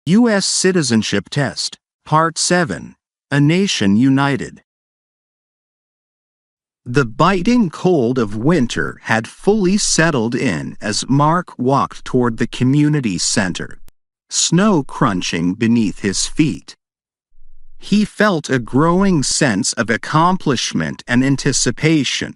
U.S. Citizenship Test, Part 7, A Nation United. The biting cold of winter had fully settled in as Mark walked toward the community center, snow crunching beneath his feet. He felt a growing sense of accomplishment and anticipation.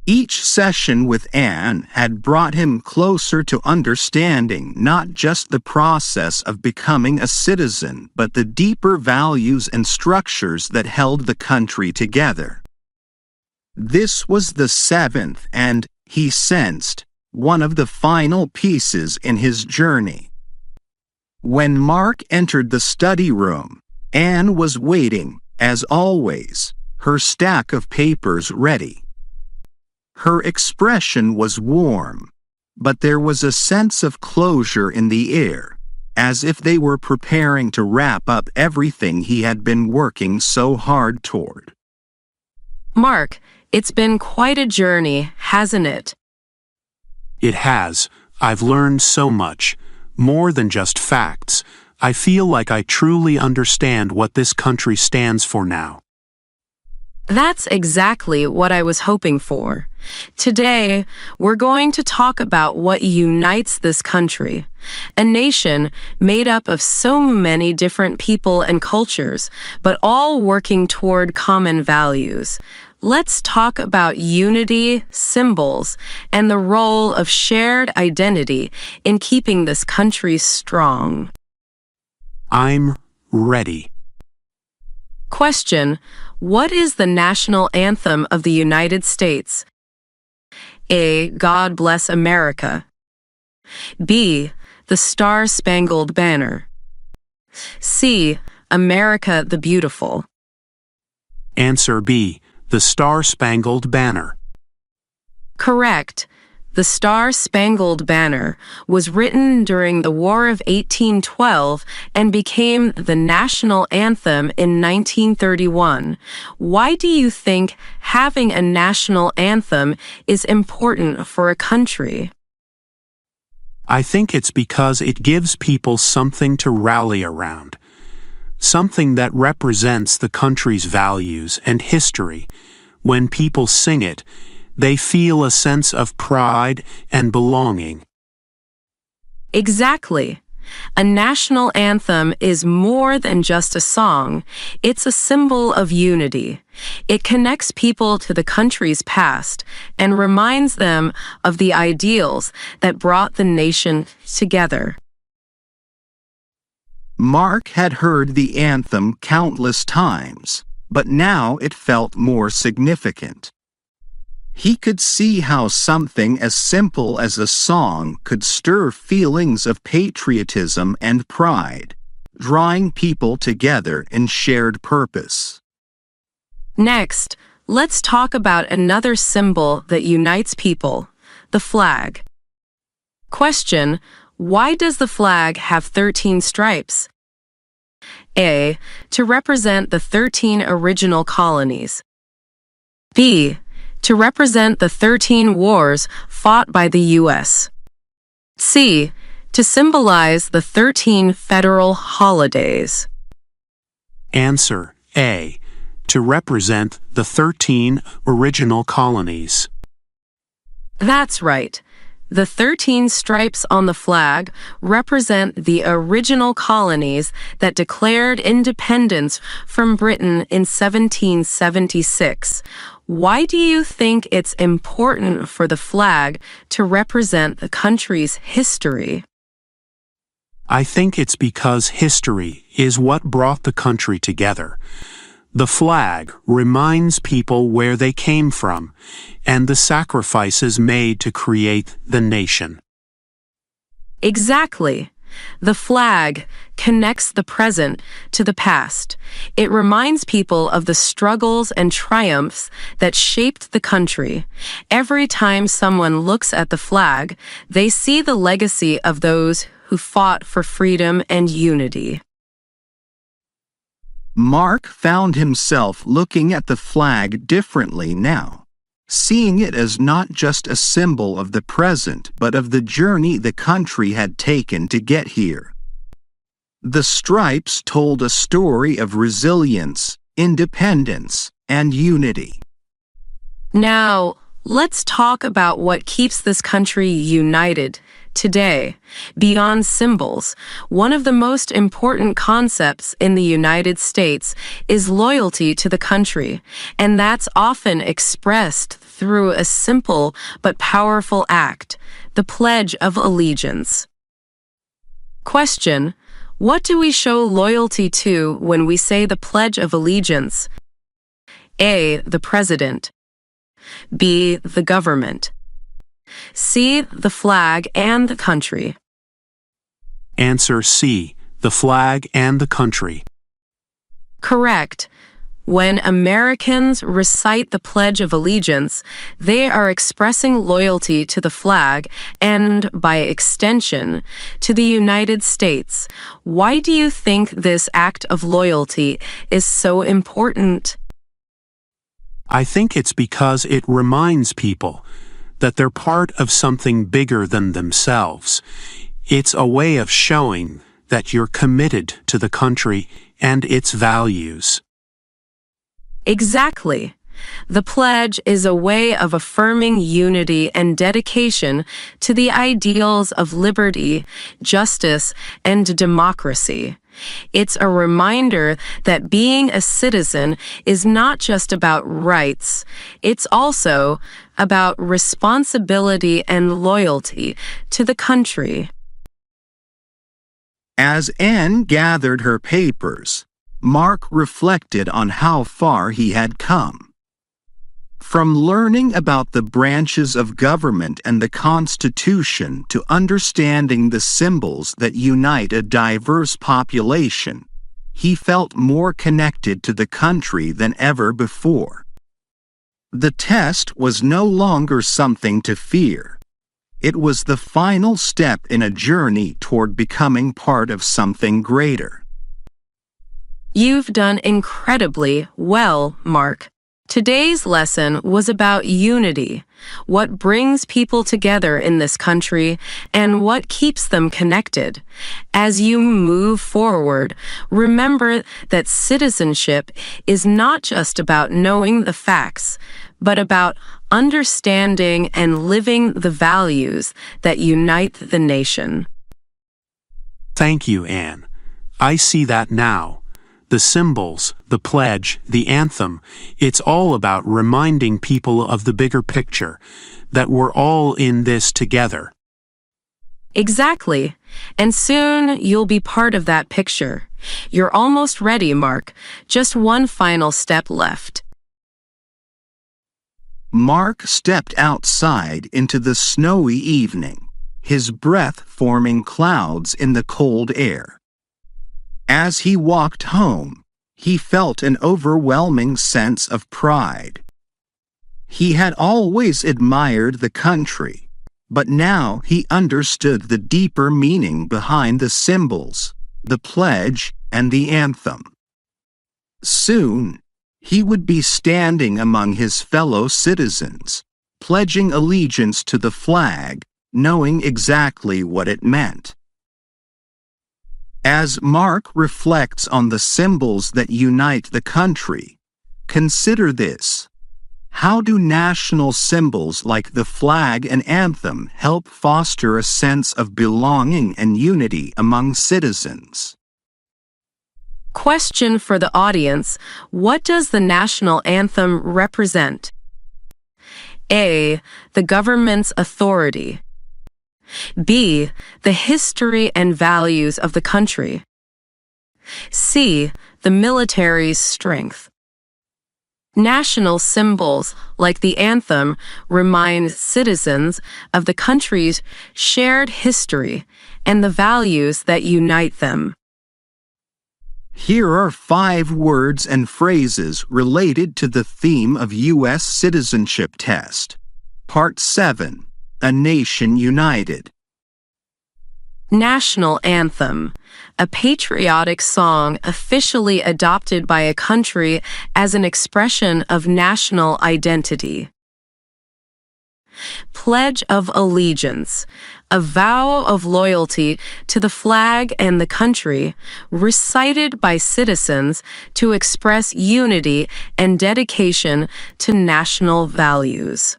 Each session with Anne had brought him closer to understanding not just the process of becoming a citizen, but the deeper values and structures that held the country together. This was the seventh and, he sensed, one of the final pieces in his journey. When Mark entered the study room, Anne was waiting, as always, her stack of papers ready. Her expression was warm, but there was a sense of closure in the air, as if they were preparing to wrap up everything he had been working so hard toward. Mark, it's been quite a journey, hasn't it? It has. I've learned so much. More than just facts. I feel like I truly understand what this country stands for now. That's exactly what I was hoping for. Today, we're going to talk about what unites this country, a nation made up of so many different people and cultures, but all working toward common values. Let's talk about unity, symbols, and the role of shared identity in keeping this country strong. I'm ready. Question: what is the national anthem of the United States? A. God Bless America. B. The Star-Spangled Banner. C. America the Beautiful. Answer B. The Star-Spangled Banner. Correct. The Star-Spangled Banner was written during the War of 1812 and became the national anthem in 1931. Why do you think having a national anthem is important for a country? I think it's because it gives people something to rally around, something that represents the country's values and history. When people sing it, they feel a sense of pride and belonging. Exactly. A national anthem is more than just a song. It's a symbol of unity. It connects people to the country's past and reminds them of the ideals that brought the nation together. Mark had heard the anthem countless times, but now it felt more significant. He could see how something as simple as a song could stir feelings of patriotism and pride, drawing people together in shared purpose. Next, let's talk about another symbol that unites people, the flag. Question: why does the flag have 13 stripes? A. To represent the 13 original colonies. B. To represent the 13 wars fought by the U.S. C. To symbolize the 13 federal holidays. Answer A. To represent the 13 original colonies. That's right. The 13 stripes on the flag represent the original colonies that declared independence from Britain in 1776. Why do you think it's important for the flag to represent the country's history? I think it's because history is what brought the country together. The flag reminds people where they came from and the sacrifices made to create the nation. Exactly. The flag connects the present to the past. It reminds people of the struggles and triumphs that shaped the country. Every time someone looks at the flag, they see the legacy of those who fought for freedom and unity. Mark found himself looking at the flag differently now, seeing it as not just a symbol of the present but of the journey the country had taken to get here. The stripes told a story of resilience, independence, and unity. Now, let's talk about what keeps this country united. Today, beyond symbols, one of the most important concepts in the United States is loyalty to the country, and that's often expressed through a simple but powerful act, the Pledge of Allegiance. Question: what do we show loyalty to when we say the Pledge of Allegiance? A. The President. B. The government. C. The flag and the country. Answer C. The flag and the country. Correct. When Americans recite the Pledge of Allegiance, they are expressing loyalty to the flag and, by extension, to the United States. Why do you think this act of loyalty is so important? I think it's because it reminds people that they're part of something bigger than themselves. It's a way of showing that you're committed to the country and its values. Exactly. The pledge is a way of affirming unity and dedication to the ideals of liberty, justice, and democracy. It's a reminder that being a citizen is not just about rights, it's also about responsibility and loyalty to the country. As Anne gathered her papers, Mark reflected on how far he had come. From learning about the branches of government and the Constitution to understanding the symbols that unite a diverse population, he felt more connected to the country than ever before. The test was no longer something to fear. It was the final step in a journey toward becoming part of something greater. You've done incredibly well, Mark. Today's lesson was about unity, what brings people together in this country, and what keeps them connected. As you move forward, remember that citizenship is not just about knowing the facts, but about understanding and living the values that unite the nation. Thank you, Anne. I see that now. The symbols, the pledge, the anthem, it's all about reminding people of the bigger picture, that we're all in this together. Exactly. And soon you'll be part of that picture. You're almost ready, Mark. Just one final step left. Mark stepped outside into the snowy evening, his breath forming clouds in the cold air. As he walked home, he felt an overwhelming sense of pride. He had always admired the country, but now he understood the deeper meaning behind the symbols, the pledge, and the anthem. Soon, he would be standing among his fellow citizens, pledging allegiance to the flag, knowing exactly what it meant. As Mark reflects on the symbols that unite the country, consider this. How do national symbols like the flag and anthem help foster a sense of belonging and unity among citizens? Question for the audience: what does the national anthem represent? A. The government's authority. B. The history and values of the country. C. The military's strength. National symbols, like the anthem, remind citizens of the country's shared history and the values that unite them. Here are 5 words and phrases related to the theme of U.S. Citizenship Test. Part 7. A Nation United. National anthem, a patriotic song officially adopted by a country as an expression of national identity. Pledge of allegiance, a vow of loyalty to the flag and the country, recited by citizens to express unity and dedication to national values.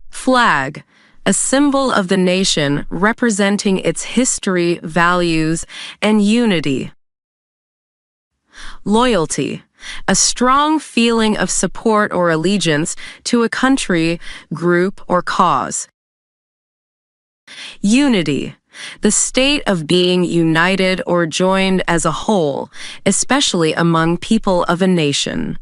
Flag, a symbol of the nation representing its history, values, and unity. Loyalty, a strong feeling of support or allegiance to a country, group, or cause. Unity, the state of being united or joined as a whole, especially among people of a nation.